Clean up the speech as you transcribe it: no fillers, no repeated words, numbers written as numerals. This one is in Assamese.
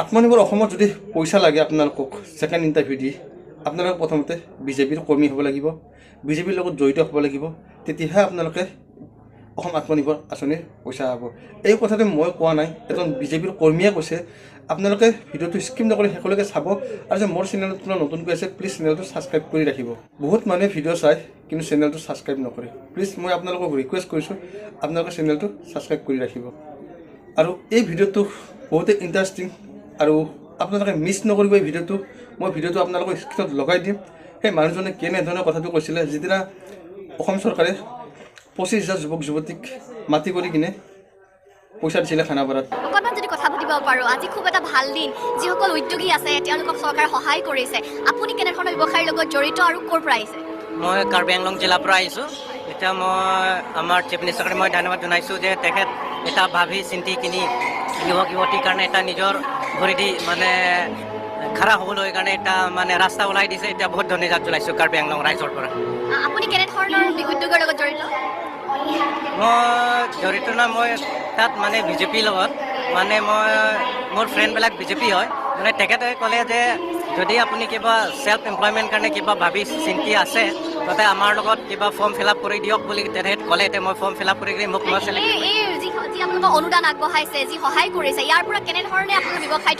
আত্মনিৰ্ভৰ অসমত যদি পইচা লাগে আপোনালোকক ছেকেণ্ড ইণ্টাৰভিউ দি আপোনালোকে প্ৰথমতে বিজেপিৰ কৰ্মী হ'ব লাগিব, বিজেপিৰ লগত জড়িত হ'ব লাগিব, তেতিয়াহে আপোনালোকে অসম আত্মনিৰ্ভৰ আঁচনিৰ পইচা পাব। এই কথাটো মই কোৱা নাই, এজন বিজেপিৰ কৰ্মীয়ে কৈছে। আপোনালোকে ভিডিঅ'টো স্কিপ নকৰি শেষলৈকে চাব আৰু যে মোৰ চেনেলটো নতুনকৈ আছে প্লিজ চেনেলটো ছাবস্ক্ৰাইব কৰি ৰাখিব। বহুত মানুহে ভিডিঅ' চায় কিন্তু চেনেলটো ছাবস্ক্ৰাইব নকৰে। প্লিজ মই আপোনালোকক ৰিকুৱেষ্ট কৰিছোঁ আপোনালোকে চেনেলটো ছাবস্ক্ৰাইব কৰি ৰাখিব। আৰু এই ভিডিঅ'টো বহুতে ইণ্টাৰেষ্টিং আৰু আপোনালোকে মিছ নকৰিব। এই ভিডিঅ'টো মই আপোনালোকক স্ক্ৰীণত লগাই দিম। সেই মানুহজনে কেনেধৰণৰ কথাটো কৈছিলে যিদিনা অসম চৰকাৰে 25,000 যুৱক যুৱতীক মাতি কৰি কিনে পইচা দিছিলে খানাপাৰাত। অকণমান যদি কথা পাতিব পাৰোঁ, আজি খুব এটা ভাল দিন। যিসকল উদ্যোগী আছে তেওঁলোকক চৰকাৰে সহায় কৰিছে। আপুনি কেনেধৰণৰ ব্যৱসায়ৰ লগত জড়িত আৰু ক'ৰ পৰা আহিছে? মই কাৰ্বি আংলং জিলাৰ পৰা আহিছোঁ। এতিয়া মই আমাৰ চিফ মিনিষ্টাৰক মই ধন্যবাদ জনাইছোঁ যে তেখেত এটা ভাবি চিন্তি কিনি যুৱক যুৱতীৰ কাৰণে এটা নিজৰ ভৰি দি মানে খাৰা হ'বলৈ কাৰণে এটা মানে ৰাস্তা ওলাই দিছে। এতিয়া বহুত ধন্যবাদ জনাইছোঁ কাৰ্বি আংলং ৰাইজৰ পৰা। আপুনি কেনেধৰণৰ উদ্যোগৰ লগত জড়িত? মই জড়িত নহয়, মই তাত মানে বিজেপিৰ লগত মানে মই মোৰ ফ্ৰেণ্ডবিলাক বিজেপি হয়। মানে তেখেতে ক'লে যে যদি আপুনি কিবা ছেল্ফ এমপ্লয়মেণ্ট কাৰণে কিবা ভাবি চিন্তি আছে তাতে আমাৰ লগত কিবা ফৰ্ম ফিল আপ কৰি দিয়ক বুলি তেখেত ক'লে। এতিয়া মই ফৰ্ম ফিল আপ কৰি মোক যি আপোনালোকক অনুদান আগবঢ়াইছে, যি সহায় কৰিছে, ইয়াৰ পৰা কেনেধৰণে আপোনাৰ ব্যৱসায়টো